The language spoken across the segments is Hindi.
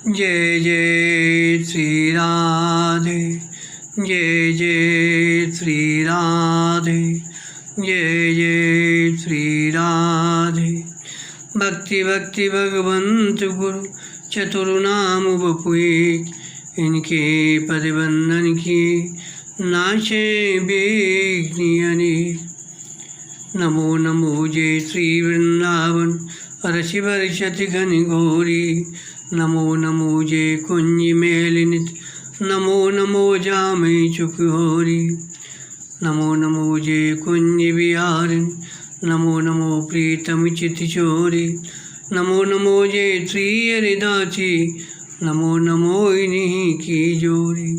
जय जय श्री राधे, जय जय श्री राधे, जय जय श्री राधे। भक्ति भक्ति भगवंत गुरु चतुर्नाम बपुए, इनके परिबंधन की नाशे बेग्नियने। नमो नमो जय श्री वृंदावन रसि वर्षति घन घोरी। नमो नमो जय कुंज मेलिनित, नमो नमो जामय चुकहोरी। नमो नमो जय कुंज विहारिन, नमो नमो प्रीतम चितचोरी। नमो नमो जय श्री हरिदासी, नमो नमो इन्हीं की जोरी।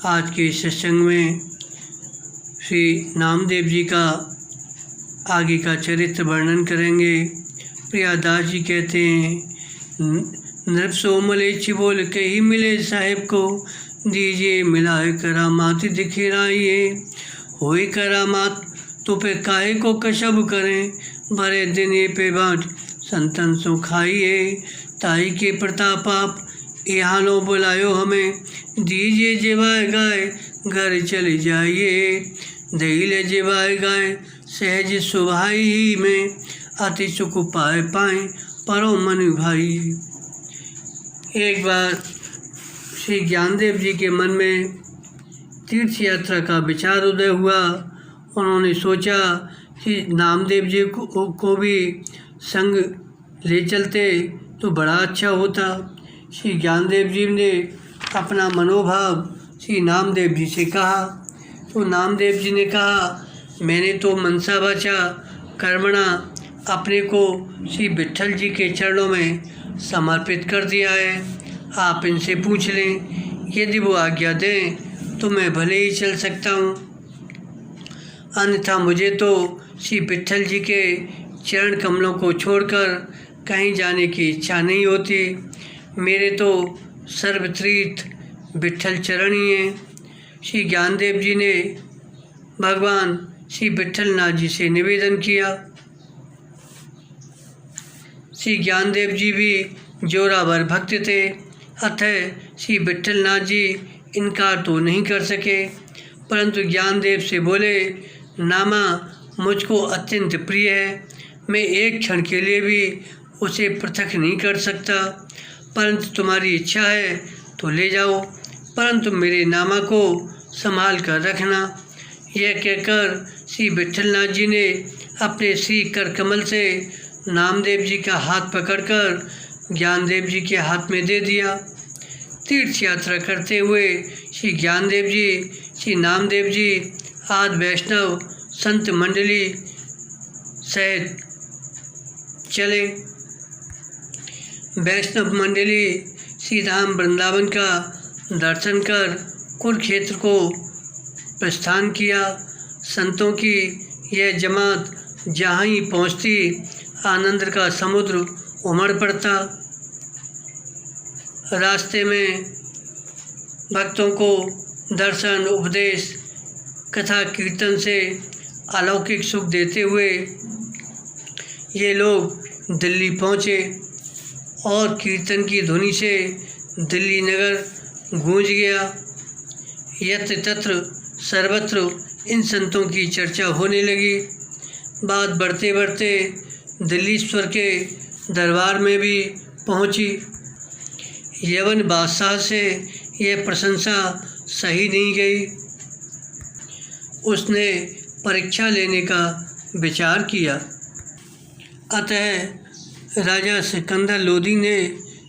आज के सत्संग में श्री नामदेव जी का आगे का चरित्र वर्णन करेंगे। प्रियादास जी कहते हैं, नृप सोमले बोल कही मिले साहेब को, दीजिए मिलाए करामात दिखिराइए। होई करामात तो पे काहे को कशब करें, भरे दिन ये पे बाट संतन सो खाइए। ताई के प्रताप आप यहाँ लो बुलायो हमें, दीजिए जेवाए गाय घर चले जाइए। दहीले जेवाए गाय सहज सुभाई ही में, अति सुख पाए पाए परो मन भाई। एक बार श्री ज्ञानदेव जी के मन में तीर्थ यात्रा का विचार उदय हुआ। उन्होंने सोचा कि नामदेव जी को भी संग ले चलते तो बड़ा अच्छा होता। श्री ज्ञानदेव जी ने अपना मनोभाव श्री नामदेव जी से कहा, तो नामदेव जी ने कहा, मैंने तो मनसा वाचा कर्मणा अपने को श्री विट्ठल जी के चरणों में समर्पित कर दिया है। आप इनसे पूछ लें, यदि वो आज्ञा दें तो मैं भले ही चल सकता हूँ, अन्यथा मुझे तो श्री विट्ठल जी के चरण कमलों को छोड़कर कहीं जाने की इच्छा नहीं होती। मेरे तो सर्वतीर्थ विट्ठल चरण ही हैं। श्री ज्ञानदेव जी ने भगवान श्री विट्ठलनाथ जी से निवेदन किया। श्री ज्ञानदेव जी भी जोरावर भक्त थे, अतः श्री विट्ठलनाथ जी इनकार तो नहीं कर सके, परंतु ज्ञानदेव से बोले, नामा मुझको अत्यंत प्रिय है, मैं एक क्षण के लिए भी उसे पृथक नहीं कर सकता, परंतु तुम्हारी इच्छा है तो ले जाओ, परंतु मेरे नामा को संभाल कर रखना। यह कहकर श्री विट्ठलनाथ जी ने अपने श्री कर कमल से नामदेव जी का हाथ पकड़कर ज्ञानदेव जी के हाथ में दे दिया। तीर्थ यात्रा करते हुए श्री ज्ञानदेव जी, श्री नामदेव जी आदि वैष्णव संत मंडली सहित चले। वैष्णव मंडली श्री धाम वृंदावन का दर्शन कर कुरुक्षेत्र को प्रस्थान किया। संतों की यह जमात जहाँ ही पहुँचती आनंद का समुद्र उमड़ पड़ता। रास्ते में भक्तों को दर्शन, उपदेश, कथा कीर्तन से अलौकिक सुख देते हुए ये लोग दिल्ली पहुँचे और कीर्तन की ध्वनि से दिल्ली नगर गूंज गया। यत्र तत्र सर्वत्र इन संतों की चर्चा होने लगी। बात बढ़ते बढ़ते दिल्लीश्वर के दरबार में भी पहुंची। यवन बादशाह से यह प्रशंसा सही नहीं गई। उसने परीक्षा लेने का विचार किया। अतः राजा सिकंदर लोदी ने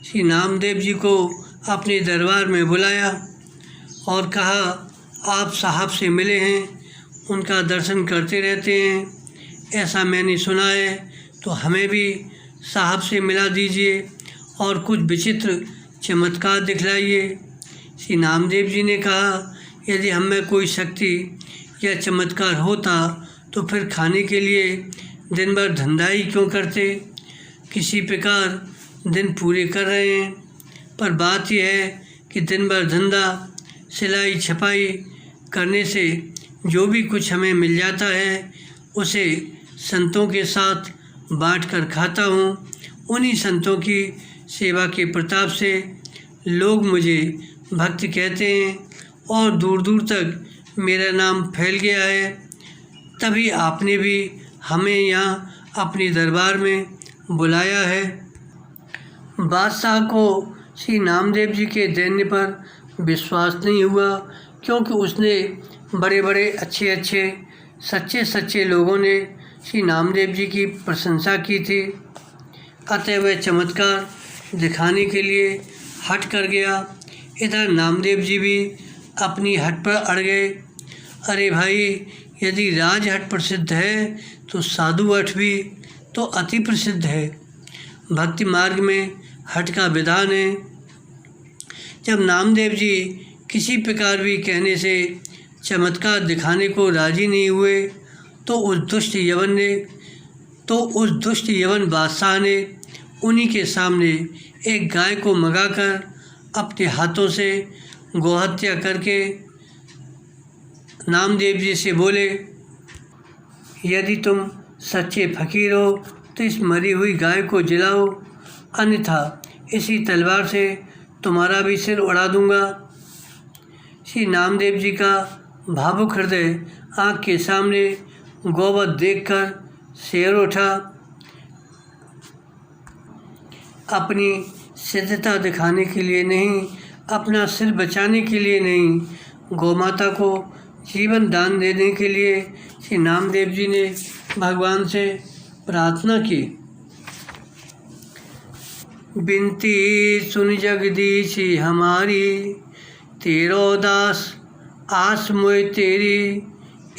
श्री नामदेव जी को अपने दरबार में बुलाया और कहा, आप साहब से मिले हैं, उनका दर्शन करते रहते हैं, ऐसा मैंने सुना है, तो हमें भी साहब से मिला दीजिए और कुछ विचित्र चमत्कार दिखलाइए। श्री नामदेव जी ने कहा, यदि हम में कोई शक्ति या चमत्कार होता तो फिर खाने के लिए दिन भर धंधा ही क्यों करते। किसी प्रकार दिन पूरे कर रहे हैं, पर बात यह है कि दिन भर धंधा सिलाई छपाई करने से जो भी कुछ हमें मिल जाता है उसे संतों के साथ बांट कर खाता हूँ। उन्हीं संतों की सेवा के प्रताप से लोग मुझे भक्त कहते हैं और दूर दूर तक मेरा नाम फैल गया है। तभी आपने भी हमें यहाँ अपने दरबार में बुलाया है। बादशाह को श्री नामदेव जी के दैन्य पर विश्वास नहीं हुआ, क्योंकि उसने बड़े बड़े अच्छे सच्चे लोगों ने श्री नामदेव जी की प्रशंसा की थी। अतः वह चमत्कार दिखाने के लिए हट कर गया। इधर नामदेव जी भी अपनी हट पर अड़ गए। अरे भाई, यदि राजहट प्रसिद्ध है तो साधु हट भी तो अति प्रसिद्ध है। भक्ति मार्ग में हट का विधान है। जब नामदेव जी किसी प्रकार भी कहने से चमत्कार दिखाने को राजी नहीं हुए तो उस दुष्ट यवन बादशाह ने उन्हीं के सामने एक गाय को मंगाकर अपने हाथों से गोहत्या करके नामदेव जी से बोले, यदि तुम सच्चे फकीर हो तो इस मरी हुई गाय को जलाओ, अन्यथा इसी तलवार से तुम्हारा भी सिर उड़ा दूंगा। श्री नामदेव जी का भावुक हृदय आँख के सामने गौवध देखकर शेर उठा। अपनी सिद्धता दिखाने के लिए नहीं, अपना सिर बचाने के लिए नहीं, गौमाता को जीवन दान देने के लिए श्री नामदेव जी ने भगवान से प्रार्थना की। बिनती सुन जगदीश हमारी, तेरो दास आस मोय तेरी,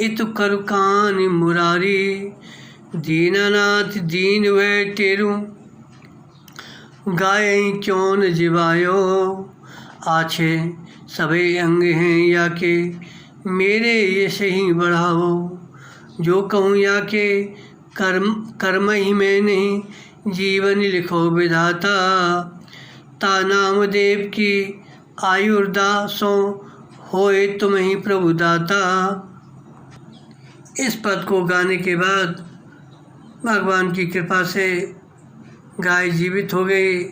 इत कर कान मुरारी, दीनानाथ दीन वह टेरू, गाय क्यों न जिवायो, आछे सभी अंग हैं या के, मेरे ये सही बढ़ाओ, जो कहूँ या के कर्म ही में नहीं, जीवन लिखो विधाता, ता नामदेव की आयुर्दासों होए तुम ही प्रभु दाता। इस पद को गाने के बाद भगवान की कृपा से गाय जीवित हो गई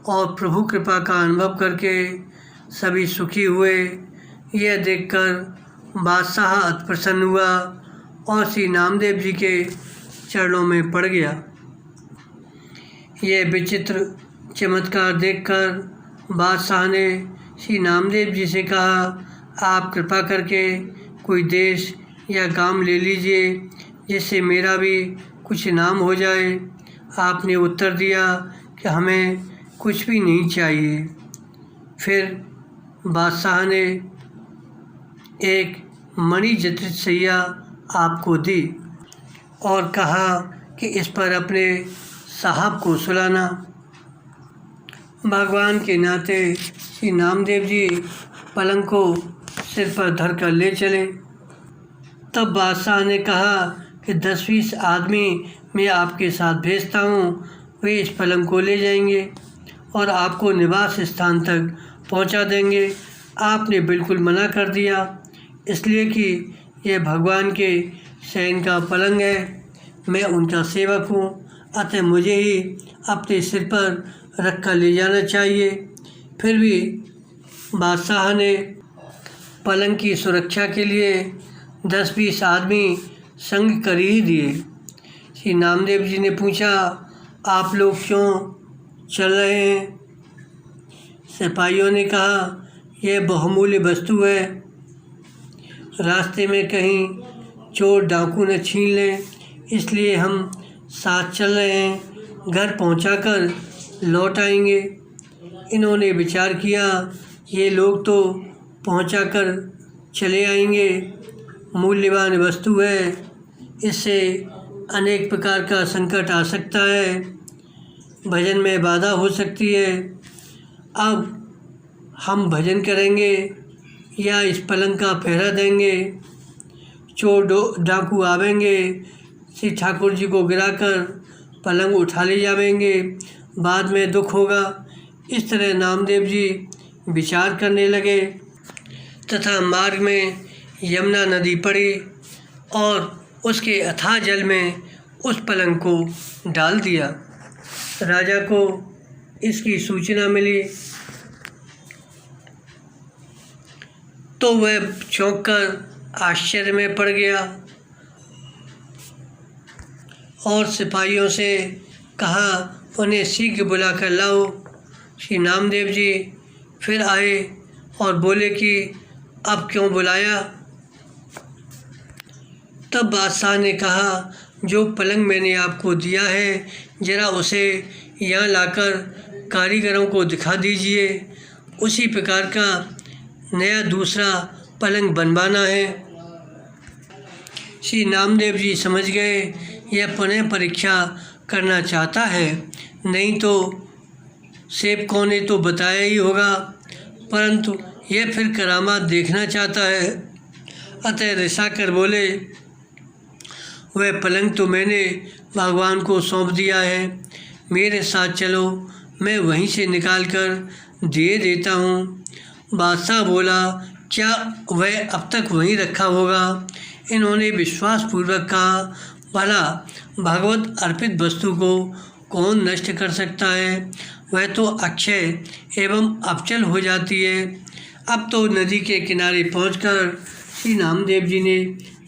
और प्रभु कृपा का अनुभव करके सभी सुखी हुए। यह देखकर बादशाह अति प्रसन्न हुआ और श्री नामदेव जी के चरणों में पड़ गया। यह विचित्र चमत्कार देखकर बादशाह ने श्री नामदेव जी से कहा, आप कृपा करके कोई देश या गांव ले लीजिए जिससे मेरा भी कुछ नाम हो जाए। आपने उत्तर दिया कि हमें कुछ भी नहीं चाहिए। फिर बादशाह ने एक मणि जटित सैया आपको दी और कहा कि इस पर अपने साहब को सुलाना। भगवान के नाते श्री नामदेव जी पलंग को सिर पर धर कर ले चले। तब बादशाह ने कहा कि 10-20 आदमी मैं आपके साथ भेजता हूँ, वे इस पलंग को ले जाएंगे और आपको निवास स्थान तक पहुँचा देंगे। आपने बिल्कुल मना कर दिया, इसलिए कि यह भगवान के शयन का पलंग है, मैं उनका सेवक हूँ, अतः मुझे ही अपने सिर पर रख कर ले जाना चाहिए। फिर भी बादशाह ने पलंग की सुरक्षा के लिए 10-20 आदमी संग कर ही दिए। श्री नामदेव जी ने पूछा, आप लोग क्यों चल रहे हैं? सिपाहियों ने कहा, यह बहुमूल्य वस्तु है, रास्ते में कहीं चोर डाकू न छीन लें, इसलिए हम साथ चल रहे हैं, घर पहुंचाकर लौट आएंगे। इन्होंने विचार किया, ये लोग तो पहुंचाकर चले आएंगे, मूल्यवान वस्तु है, इससे अनेक प्रकार का संकट आ सकता है, भजन में बाधा हो सकती है। अब हम भजन करेंगे या इस पलंग का पहरा देंगे, चोर डाकू आवेंगे, श्री ठाकुर जी को गिराकर पलंग उठा ले जावेंगे, बाद में दुख होगा। इस तरह नामदेव जी विचार करने लगे तथा मार्ग में यमुना नदी पड़ी और उसके अथाह जल में उस पलंग को डाल दिया। राजा को इसकी सूचना मिली तो वह चौंक कर आश्चर्य में पड़ गया और सिपाहियों से कहा, उन्हें शीघ्र बुलाकर लाओ। श्री नामदेव जी फिर आए और बोले कि अब क्यों बुलाया? तब बादशाह ने कहा, जो पलंग मैंने आपको दिया है, ज़रा उसे यहाँ लाकर कारीगरों को दिखा दीजिए। उसी प्रकार का नया दूसरा पलंग बनवाना है। श्री नामदेव जी समझ गए यह पुनः परीक्षा करना चाहता है, नहीं तो सेवकों ने तो बताया ही होगा, परंतु यह फिर करामात देखना चाहता है। अतः रिसा कर बोले, वह पलंग तो मैंने भगवान को सौंप दिया है, मेरे साथ चलो, मैं वहीं से निकाल कर दे देता हूँ। बादशाह बोला, क्या वह अब तक वहीं रखा होगा? इन्होंने विश्वासपूर्वक कहा, भला भगवत अर्पित वस्तु को कौन नष्ट कर सकता है? वह तो अक्षय एवं अचल हो जाती है। अब तो नदी के किनारे पहुंचकर श्री नामदेव जी ने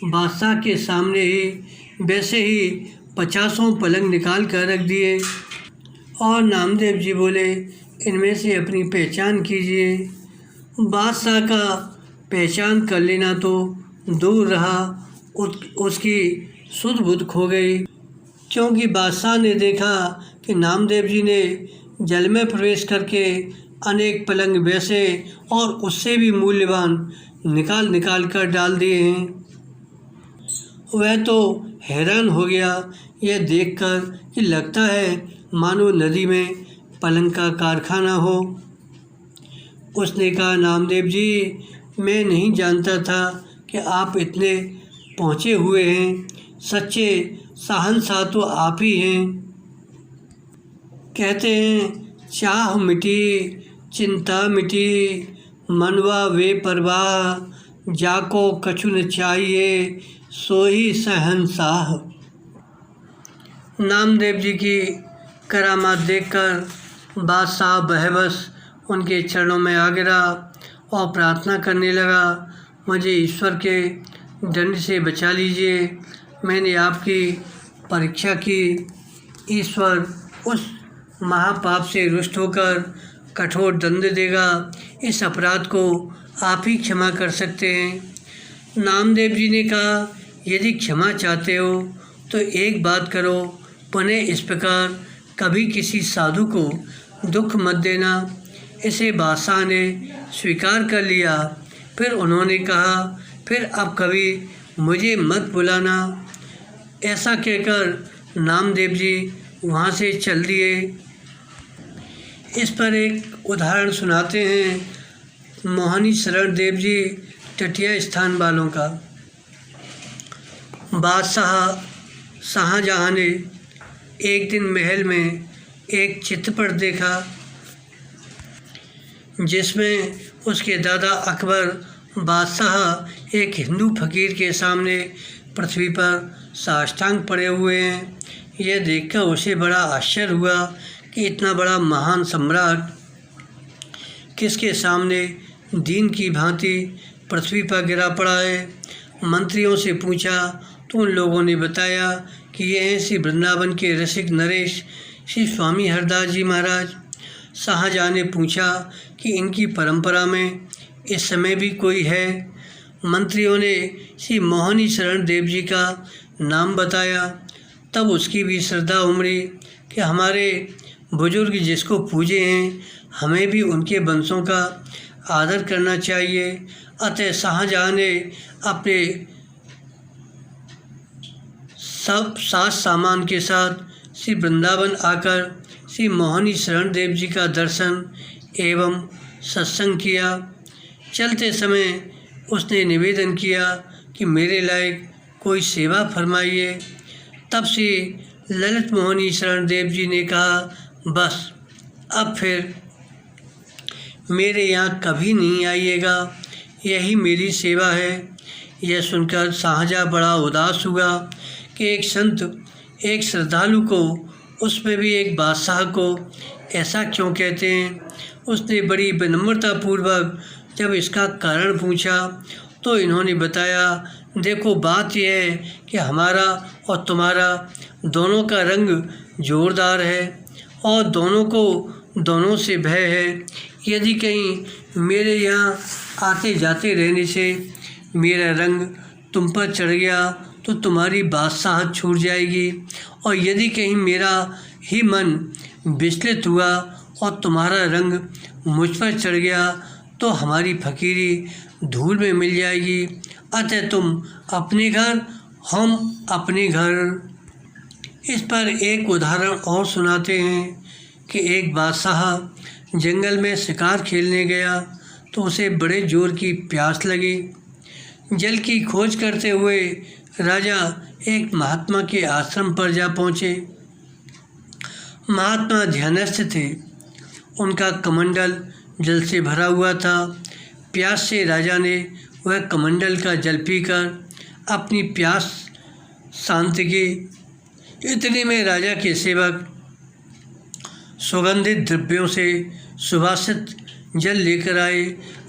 बादशाह के सामने ही वैसे ही 50 पलंग निकाल कर रख दिए और नामदेव जी बोले, इनमें से अपनी पहचान कीजिए। बादशाह का पहचान कर लेना तो दूर रहा, उसकी सुध बुध खो गई, क्योंकि बादशाह ने देखा कि नामदेव जी ने जल में प्रवेश करके अनेक पलंग वैसे और उससे भी मूल्यवान निकाल निकाल कर डाल दिए हैं। वह तो हैरान हो गया यह देखकर कि लगता है मानो नदी में पलंग का कारखाना हो। उसने कहा, नामदेव जी, मैं नहीं जानता था कि आप इतने पहुँचे हुए हैं, सच्चे शहंशाह तो आप ही हैं। कहते हैं, चाह मिटी चिंता मिटी, मनवा वे परवाह, जाको कछु न चाहिए सोही शहंशाह। नामदेव जी की करामात देखकर बादशाह बहबस उनके चरणों में आ गिरा और प्रार्थना करने लगा, मुझे ईश्वर के दंड से बचा लीजिए, मैंने आपकी परीक्षा की। ईश्वर उस महापाप से रुष्ट होकर कठोर दंड देगा, इस अपराध को आप ही क्षमा कर सकते हैं। नामदेव जी ने कहा, यदि क्षमा चाहते हो तो एक बात करो, पुनः इस प्रकार कभी किसी साधु को दुख मत देना। इसे बादशाह ने स्वीकार कर लिया। फिर उन्होंने कहा, फिर अब कभी मुझे मत बुलाना। ऐसा कहकर नामदेव जी वहाँ से चल दिए। इस पर एक उदाहरण सुनाते हैं मोहनी शरण देव जी टटिया स्थान वालों का। बादशाह शाहजहाँ ने एक दिन महल में एक चित्रपट देखा जिसमें उसके दादा अकबर बादशाह एक हिंदू फकीर के सामने पृथ्वी पर साष्टांग पड़े हुए हैं। यह देखकर उसे बड़ा आश्चर्य हुआ कि इतना बड़ा महान सम्राट किसके सामने दीन की भांति पृथ्वी पर गिरा पड़ा है। मंत्रियों से पूछा तो उन लोगों ने बताया कि ये हैं श्री वृंदावन के रसिक नरेश श्री स्वामी हरदास जी महाराज। शाहजहाँ ने पूछा कि इनकी परंपरा में इस समय भी कोई है। मंत्रियों ने श्री मोहनी शरण देव जी का नाम बताया। तब उसकी भी श्रद्धा उमड़ी कि हमारे बुजुर्ग जिसको पूजे हैं, हमें भी उनके वंशों का आदर करना चाहिए। अतः शाहजहाँ ने अपने सब साज सामान के साथ श्री वृंदावन आकर श्री मोहनी शरण देव जी का दर्शन एवं सत्संग किया। चलते समय उसने निवेदन किया कि मेरे लायक कोई सेवा फरमाइए। तब से ललित मोहनी शरण देव जी ने कहा, बस अब फिर मेरे यहाँ कभी नहीं आइएगा, यही मेरी सेवा है। यह सुनकर शाहजहाँ बड़ा उदास हुआ कि एक संत एक श्रद्धालु को, उसमें भी एक बादशाह को ऐसा क्यों कहते हैं? उसने बड़ी विनम्रतापूर्वक जब इसका कारण पूछा तो इन्होंने बताया, देखो बात यह है कि हमारा और तुम्हारा दोनों का रंग जोरदार है और दोनों को दोनों से भय है। यदि कहीं मेरे यहाँ आते जाते रहने से मेरा रंग तुम पर चढ़ गया तो तुम्हारी बादशाहत छूट जाएगी, और यदि कहीं मेरा ही मन विचलित हुआ और तुम्हारा रंग मुझ पर चढ़ गया तो हमारी फकीरी धूल में मिल जाएगी। अतः तुम अपने घर, हम अपने घर। इस पर एक उदाहरण और सुनाते हैं कि एक बादशाह जंगल में शिकार खेलने गया तो उसे बड़े जोर की प्यास लगी। जल की खोज करते हुए राजा एक महात्मा के आश्रम पर जा पहुँचे। महात्मा ध्यानस्थ थे, उनका कमंडल जल से भरा हुआ था। प्यास से राजा ने वह कमंडल का जल पीकर अपनी प्यास शांत की। इतने में राजा के सेवक सुगंधित द्रव्यों से सुवासित जल लेकर आए।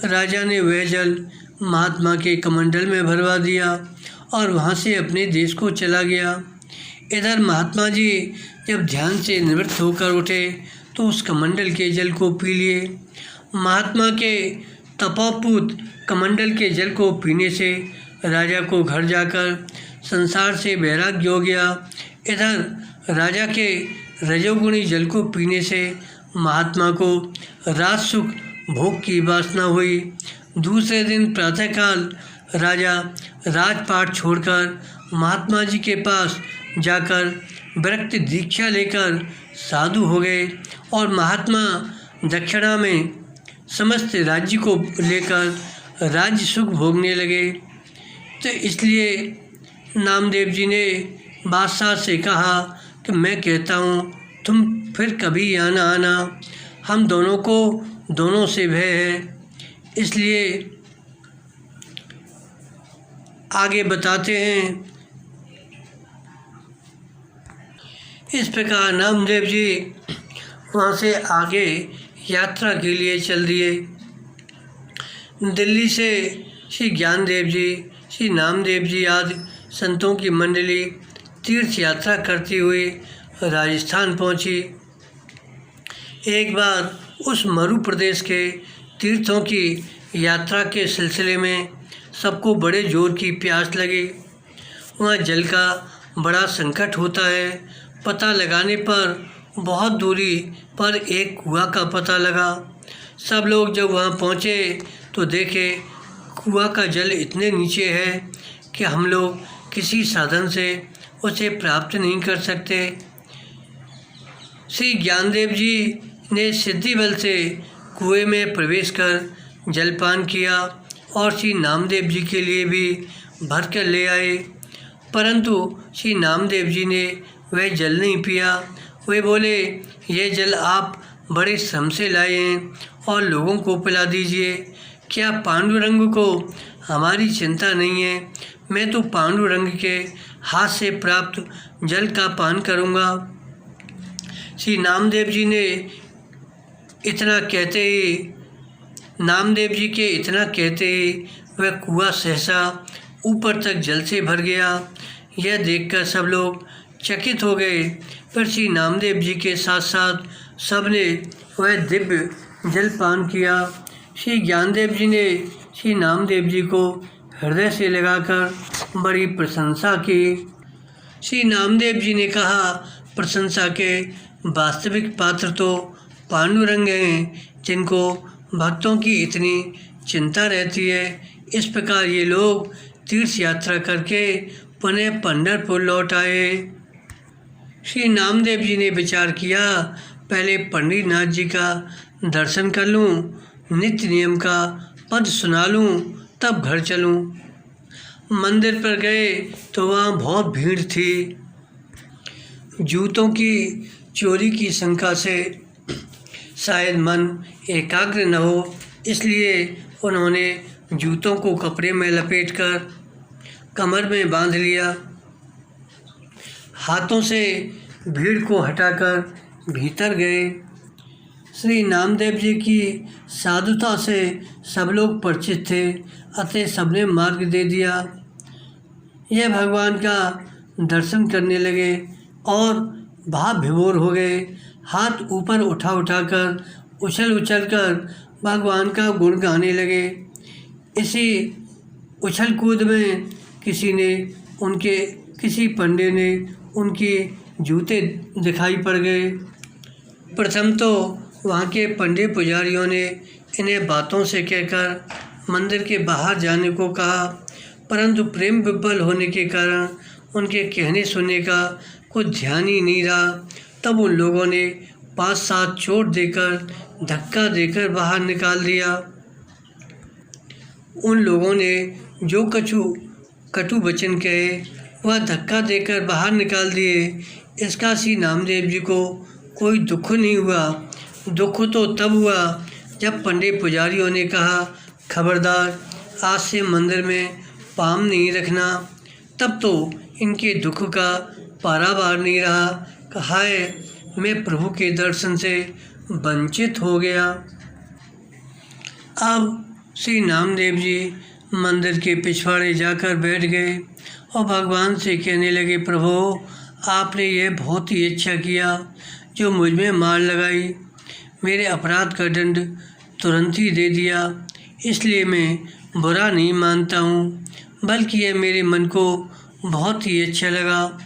राजा ने वह जल महात्मा के कमंडल में भरवा दिया और वहाँ से अपने देश को चला गया। इधर महात्मा जी जब ध्यान से निवृत्त होकर उठे तो उस कमंडल के जल को पी लिए। महात्मा के तपोपूत कमंडल के जल को पीने से राजा को घर जाकर संसार से वैराग्य हो गया। इधर राजा के रजोगुणी जल को पीने से महात्मा को राजसुख भोग की वासना हुई। दूसरे दिन प्रातःकाल राजा राजपाट छोड़कर महात्मा जी के पास जाकर विरक्त दीक्षा लेकर साधु हो गए और महात्मा दक्षिणा में समस्त राज्य को लेकर राज्य सुख भोगने लगे। तो इसलिए नामदेव जी ने बादशाह से कहा कि मैं कहता हूँ तुम फिर कभी यहाँ ना आना, हम दोनों को दोनों से भय है। इसलिए आगे बताते हैं। इस प्रकार नामदेव जी वहाँ से आगे यात्रा के लिए चल दिए। दिल्ली से श्री ज्ञानदेव जी, श्री नामदेव जी आदि संतों की मंडली तीर्थ यात्रा करती हुई राजस्थान पहुँची। एक बार उस मरु प्रदेश के तीर्थों की यात्रा के सिलसिले में सबको बड़े जोर की प्यास लगी। वहाँ जल का बड़ा संकट होता है। पता लगाने पर बहुत दूरी पर एक कुआं का पता लगा। सब लोग जब वहाँ पहुँचे तो देखे कुआं का जल इतने नीचे है कि हम लोग किसी साधन से उसे प्राप्त नहीं कर सकते। श्री ज्ञानदेव जी ने सिद्धि बल से कुएं में प्रवेश कर जलपान किया और श्री नामदेव जी के लिए भी भर कर ले आए, परंतु श्री नामदेव जी ने वह जल नहीं पिया। वे बोले, यह जल आप बड़े श्रम से लाए हैं और लोगों को पिला दीजिए। क्या पांडुरंग को हमारी चिंता नहीं है? मैं तो पांडुरंग के हाथ से प्राप्त जल का पान करूँगा। श्री नामदेव जी ने इतना कहते ही वह कुआं सहसा ऊपर तक जल से भर गया। यह देखकर सब लोग चकित हो गए। फिर श्री नामदेव जी के साथ साथ सबने वह दिव्य जल पान किया। श्री ज्ञानदेव जी ने श्री नामदेव जी को हृदय से लगाकर बड़ी प्रशंसा की। श्री नामदेव जी ने कहा, प्रशंसा के वास्तविक पात्र तो पांडुरंग हैं, जिनको भक्तों की इतनी चिंता रहती है। इस प्रकार ये लोग तीर्थ यात्रा करके पुनः पंढरपुर लौट आए। श्री नामदेव जी ने विचार किया, पहले पंडितनाथ जी का दर्शन कर लूँ, नित्य नियम का पद सुना लूँ, तब घर चलूँ। मंदिर पर गए तो वहाँ बहुत भीड़ थी। जूतों की चोरी की शंका से शायद मन एकाग्र न हो, इसलिए उन्होंने जूतों को कपड़े में लपेटकर कमर में बांध लिया। हाथों से भीड़ को हटाकर भीतर गए। श्री नामदेव जी की साधुता से सब लोग परिचित थे, अतः सबने मार्ग दे दिया। यह भगवान का दर्शन करने लगे और भाव विभोर हो गए। हाथ ऊपर उठा उठाकर उछल उछल कर भगवान का गुण गाने लगे। इसी उछल कूद में किसी पंडे ने उनके जूते दिखाई पड़ गए। प्रथम तो वहाँ के पंडे पुजारियों ने इन्हें बातों से कहकर मंदिर के बाहर जाने को कहा, परंतु प्रेम विह्वल होने के कारण उनके कहने सुनने का कुछ ध्यान ही नहीं रहा। तब उन लोगों ने 5-7 चोट देकर धक्का देकर बाहर निकाल दिया। उन लोगों ने जो कटु वचन कहे वह धक्का देकर बाहर निकाल दिए। इसका श्री नामदेव जी को कोई दुख नहीं हुआ। दुख तो तब हुआ जब पंडे पुजारियों ने कहा, खबरदार आज से मंदिर में पाँव नहीं रखना। तब तो इनके दुख का पारावार नहीं रहा। कहा है, मैं प्रभु के दर्शन से वंचित हो गया। अब श्री नामदेव जी मंदिर के पिछवाड़े जाकर बैठ गए और भगवान से कहने लगे, प्रभु आपने यह बहुत ही अच्छा किया जो मुझ में मार लगाई। मेरे अपराध का दंड तुरंत ही दे दिया, इसलिए मैं बुरा नहीं मानता हूँ, बल्कि यह मेरे मन को बहुत ही अच्छा लगा।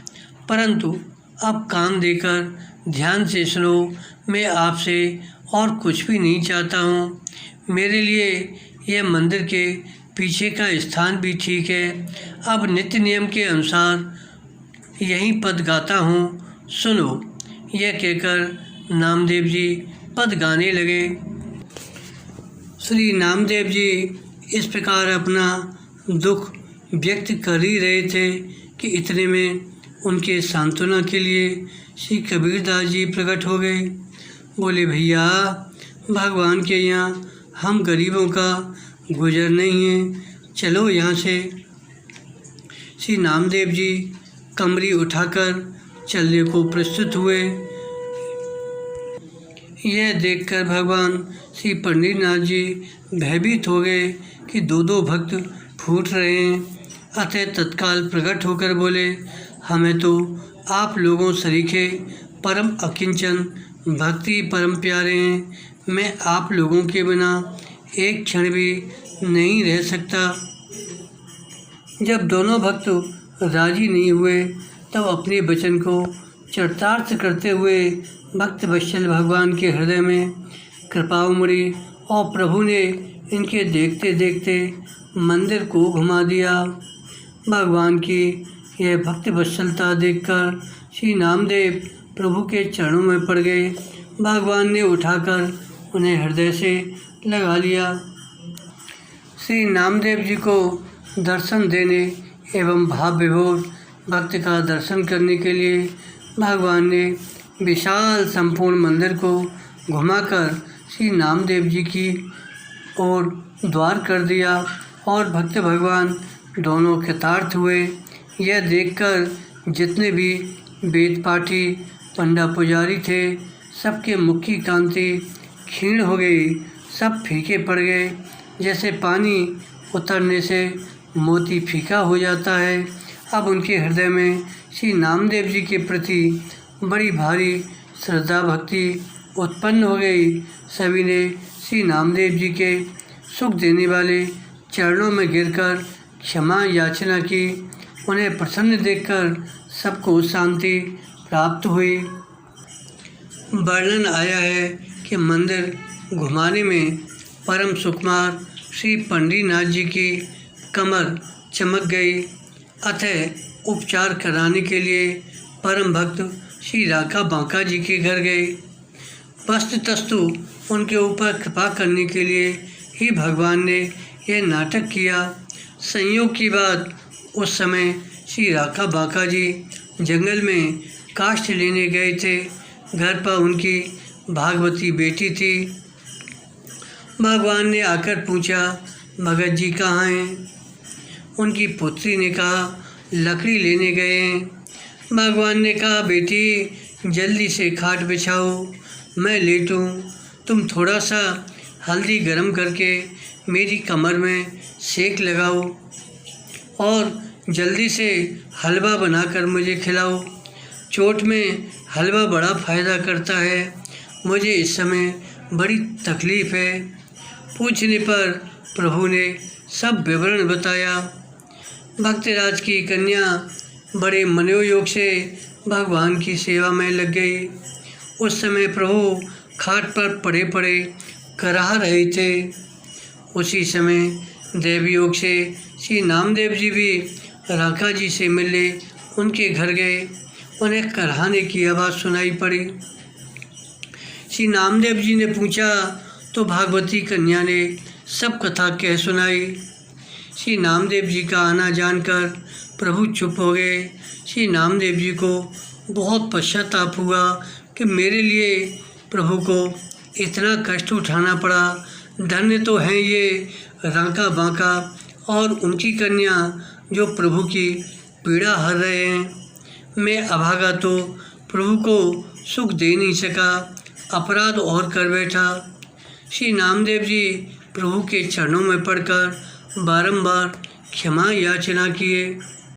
परंतु अब कान देकर ध्यान से सुनो, मैं आपसे और कुछ भी नहीं चाहता हूँ। मेरे लिए यह मंदिर के पीछे का स्थान भी ठीक है। अब नित्य नियम के अनुसार यही पद गाता हूँ, सुनो। यह कहकर नामदेव जी पद गाने लगे। श्री नामदेव जी इस प्रकार अपना दुख व्यक्त कर ही रहे थे कि इतने में उनके सांत्वना के लिए श्री कबीरदास जी प्रकट हो गए। बोले, भैया भगवान के यहाँ हम गरीबों का गुजर नहीं है, चलो यहाँ से। श्री नामदेव जी कमरी उठाकर चलने को प्रस्तुत हुए। यह देखकर भगवान श्री पंडितनाथ जी भयभीत हो गए कि दो भक्त फूट रहे हैं। अतः तत्काल प्रकट होकर बोले, हमें तो आप लोगों सरीखे परम अकिंचन भक्ति परम प्यारे हैं। मैं आप लोगों के बिना एक क्षण भी नहीं रह सकता। जब दोनों भक्त राजी नहीं हुए तब अपने वचन को चरितार्थ करते हुए भक्त वत्सल भगवान के हृदय में कृपा उमड़ी और प्रभु ने इनके देखते देखते मंदिर को घुमा दिया। भगवान की यह भक्त वत्सलता देखकर श्री नामदेव प्रभु के चरणों में पड़ गए। भगवान ने उठाकर उन्हें हृदय से लगा लिया। श्री नामदेव जी को दर्शन देने एवं भाव विभोर भक्त का दर्शन करने के लिए भगवान ने विशाल संपूर्ण मंदिर को घुमाकर श्री नामदेव जी की ओर द्वार कर दिया और भक्त भगवान दोनों कृतार्थ हुए। यह देखकर जितने भी वेद पाठी पंडा पुजारी थे, सबके मुख की कांति क्षीण हो गई, सब फीके पड़ गए। जैसे पानी उतरने से मोती फीका हो जाता है। अब उनके हृदय में श्री नामदेव जी के प्रति बड़ी भारी श्रद्धा भक्ति उत्पन्न हो गई। सभी ने श्री नामदेव जी के सुख देने वाले चरणों में गिरकर क्षमा याचना की। उन्हें प्रसन्न देखकर सबको शांति प्राप्त हुई। वर्णन आया है कि मंदिर घुमाने में परम सुकुमार श्री पंडितनाथ जी की कमर चमक गई। अतः उपचार कराने के लिए परम भक्त श्री राका बांका जी के घर गए। वस्तुतस्तु उनके ऊपर कृपा करने के लिए ही भगवान ने यह नाटक किया। संयोग की बात, उस समय श्री राका बांका जी जंगल में काष्ठ लेने गए थे। घर पर उनकी भागवती बेटी थी। भगवान ने आकर पूछा, भगत जी कहाँ हैं? उनकी पुत्री ने कहा, लकड़ी लेने गए हैं। भगवान ने कहा, बेटी जल्दी से खाट बिछाओ, मैं लेटूं। तुम थोड़ा सा हल्दी गरम करके मेरी कमर में सेक लगाओ और जल्दी से हलवा बनाकर मुझे खिलाओ। चोट में हलवा बड़ा फ़ायदा करता है। मुझे इस समय बड़ी तकलीफ़ है। पूछने पर प्रभु ने सब विवरण बताया। भक्तराज की कन्या बड़े मनोयोग से भगवान की सेवा में लग गई। उस समय प्रभु खाट पर पड़े पड़े कराह रहे थे। उसी समय देवयोग से श्री नामदेव जी भी राका जी से मिलने उनके घर गए। उन्हें कराहने की आवाज़ सुनाई पड़ी। श्री नामदेव जी ने पूछा तो भागवती कन्या ने सब कथा कह सुनाई। श्री नामदेव जी का आना जानकर प्रभु चुप हो गए। श्री नामदेव जी को बहुत पश्चाताप हुआ कि मेरे लिए प्रभु को इतना कष्ट उठाना पड़ा। धन्य तो हैं ये राका बांका और उनकी कन्या जो प्रभु की पीड़ा हर रहे हैं। मैं अभागा तो प्रभु को सुख दे नहीं सका, अपराध और कर बैठा। श्री नामदेव जी प्रभु के चरणों में पड़कर बारंबार क्षमा याचना किए।